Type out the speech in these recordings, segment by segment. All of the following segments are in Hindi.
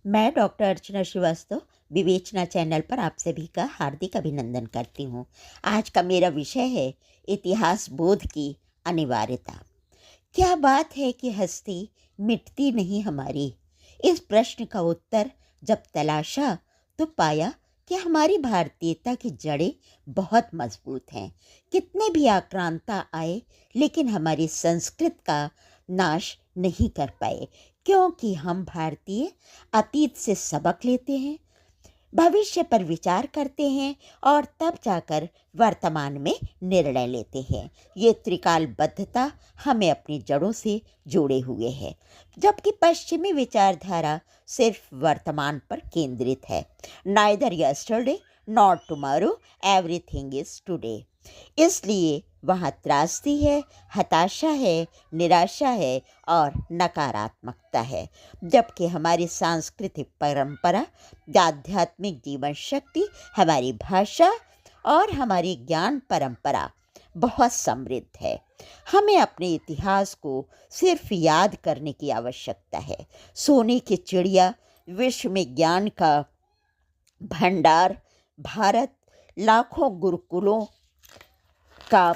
मैं डॉक्टर अर्चना श्रीवास्तव विवेचना चैनल पर आप सभी का हार्दिक अभिनंदन करती हूँ। आज का मेरा विषय है इतिहास बोध की अनिवार्यता। क्या बात है कि हस्ती मिटती नहीं हमारी। इस प्रश्न का उत्तर जब तलाशा तो पाया कि हमारी भारतीयता की जड़ें बहुत मजबूत हैं। कितने भी आक्रांता आए लेकिन हमारी संस्कृत का नाश नहीं कर पाए, क्योंकि हम भारतीय अतीत से सबक लेते हैं, भविष्य पर विचार करते हैं और तब जाकर वर्तमान में निर्णय लेते हैं। ये त्रिकालबद्धता हमें अपनी जड़ों से जोड़े हुए है, जबकि पश्चिमी विचारधारा सिर्फ वर्तमान पर केंद्रित है। Neither yesterday not tomorrow, everything is today. इसलिए वहाँ त्रासदी है, हताशा है, निराशा है और नकारात्मकता है। जबकि हमारी सांस्कृतिक परंपरा, आध्यात्मिक जीवन शक्ति, हमारी भाषा और हमारी ज्ञान परंपरा बहुत समृद्ध है। हमें अपने इतिहास को सिर्फ याद करने की आवश्यकता है। सोने की चिड़िया, विश्व में ज्ञान का भंडार भारत, लाखों गुरुकुलों का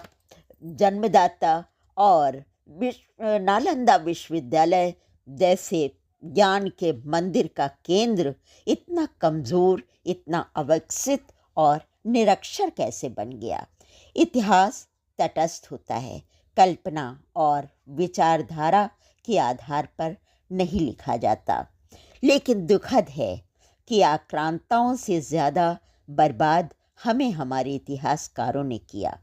जन्मदाता और नालंदा विश्वविद्यालय जैसे ज्ञान के मंदिर का केंद्र इतना कमज़ोर, इतना अविकसित और निरक्षर कैसे बन गया। इतिहास तटस्थ होता है, कल्पना और विचारधारा के आधार पर नहीं लिखा जाता। लेकिन दुखद है कि आक्रांताओं से ज़्यादा बर्बाद हमें हमारे इतिहासकारों ने किया।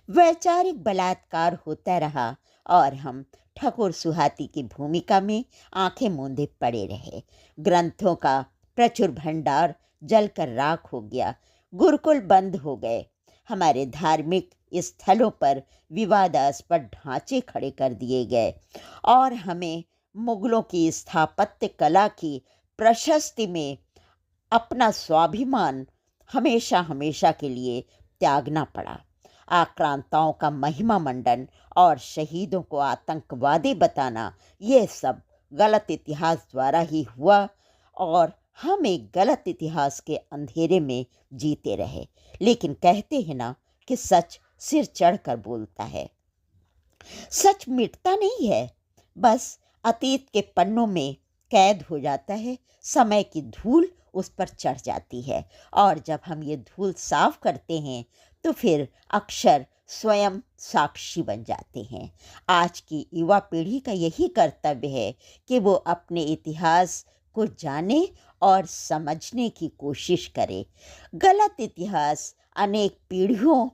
वैचारिक बलात्कार होता रहा और हम ठकुर सुहाती की भूमिका में आंखें मूंदे पड़े रहे। ग्रंथों का प्रचुर भंडार जलकर राख हो गया, गुरुकुल बंद हो गए, हमारे धार्मिक स्थलों पर विवादास्पद ढांचे खड़े कर दिए गए और हमें मुगलों की स्थापत्य कला की प्रशस्ति में अपना स्वाभिमान हमेशा हमेशा के लिए त्यागना पड़ा। आक्रांताओं का महिमा मंडन और शहीदों को आतंकवादी बताना, ये सब गलत इतिहास द्वारा ही हुआ और हम एक गलत इतिहास के अंधेरे में जीते रहे। लेकिन कहते हैं ना कि सच सिर चढ़कर बोलता है। सच मिटता नहीं है, बस अतीत के पन्नों में कैद हो जाता है। समय की धूल उस पर चढ़ जाती है और जब हम ये धूल साफ करते हैं तो फिर अक्षर स्वयं साक्षी बन जाते हैं। आज की युवा पीढ़ी का यही कर्तव्य है कि वो अपने इतिहास को जाने और समझने की कोशिश करे। गलत इतिहास अनेक पीढ़ियों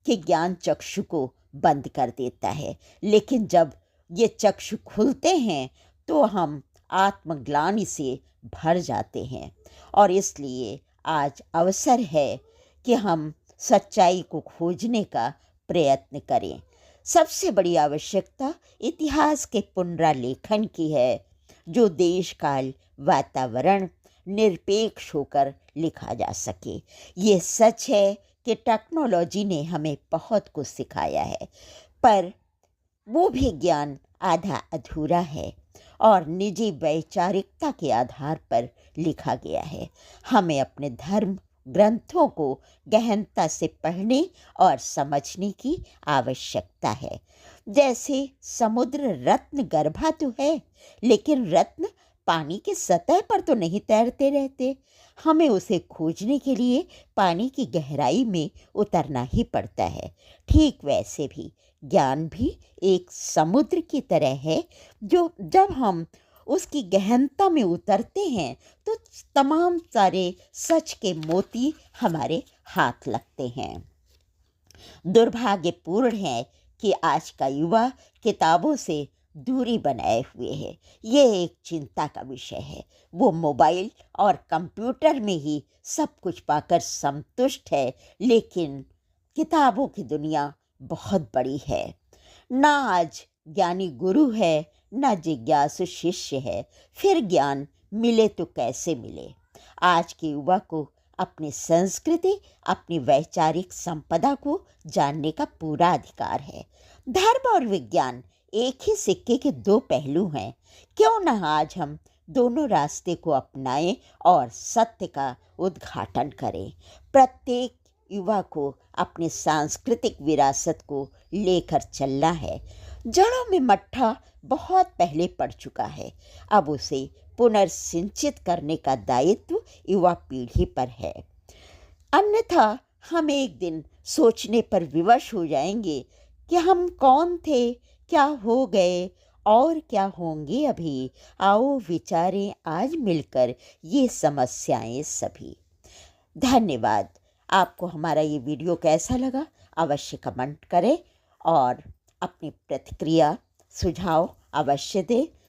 के ज्ञान चक्षु को बंद कर देता है, लेकिन जब ये चक्षु खुलते हैं तो हम आत्मग्लानि से भर जाते हैं। और इसलिए आज अवसर है कि हम सच्चाई को खोजने का प्रयत्न करें। सबसे बड़ी आवश्यकता इतिहास के पुनरालेखन की है, जो देश काल वातावरण निरपेक्ष होकर लिखा जा सके। ये सच है कि टेक्नोलॉजी ने हमें बहुत कुछ सिखाया है, पर वो भी ज्ञान आधा अधूरा है और निजी वैचारिकता के आधार पर लिखा गया है। हमें अपने धर्म ग्रंथों को गहनता से पढ़ने और समझने की आवश्यकता है। जैसे समुद्र रत्न गर्भा तो है, लेकिन रत्न पानी की सतह पर तो नहीं तैरते रहते। हमें उसे खोजने के लिए पानी की गहराई में उतरना ही पड़ता है। ठीक वैसे भी ज्ञान भी एक समुद्र की तरह है, जो जब हम उसकी गहनता में उतरते हैं तो तमाम सारे सच के मोती हमारे हाथ लगते हैं। दुर्भाग्यपूर्ण है कि आज का युवा किताबों से दूरी बनाए हुए है। ये एक चिंता का विषय है। वो मोबाइल और कंप्यूटर में ही सब कुछ पाकर संतुष्ट है, लेकिन किताबों की दुनिया बहुत बड़ी है। ना आज ज्ञानी गुरु है, ना जिज्ञासु शिष्य है। फिर ज्ञान मिले तो कैसे मिले। आज के युवा को अपनी संस्कृति, अपनी वैचारिक संपदा को जानने का पूरा अधिकार है। धर्म और विज्ञान एक ही सिक्के के दो पहलू हैं। क्यों न आज हम दोनों रास्ते को अपनाएं और सत्य का उद्घाटन करें। प्रत्येक युवा को अपनी सांस्कृतिक विरासत को लेकर चलना है। जड़ों में मट्ठा बहुत पहले पड़ चुका है, अब उसे पुनर्सिंचित करने का दायित्व युवा पीढ़ी पर है। अन्यथा हम एक दिन सोचने पर विवश हो जाएंगे कि हम कौन थे, क्या हो गए और क्या होंगे अभी। आओ विचारें आज मिलकर ये समस्याएं सभी। धन्यवाद। आपको हमारा ये वीडियो कैसा लगा अवश्य कमेंट करें और अपनी प्रतिक्रिया सुझाव अवश्य दें।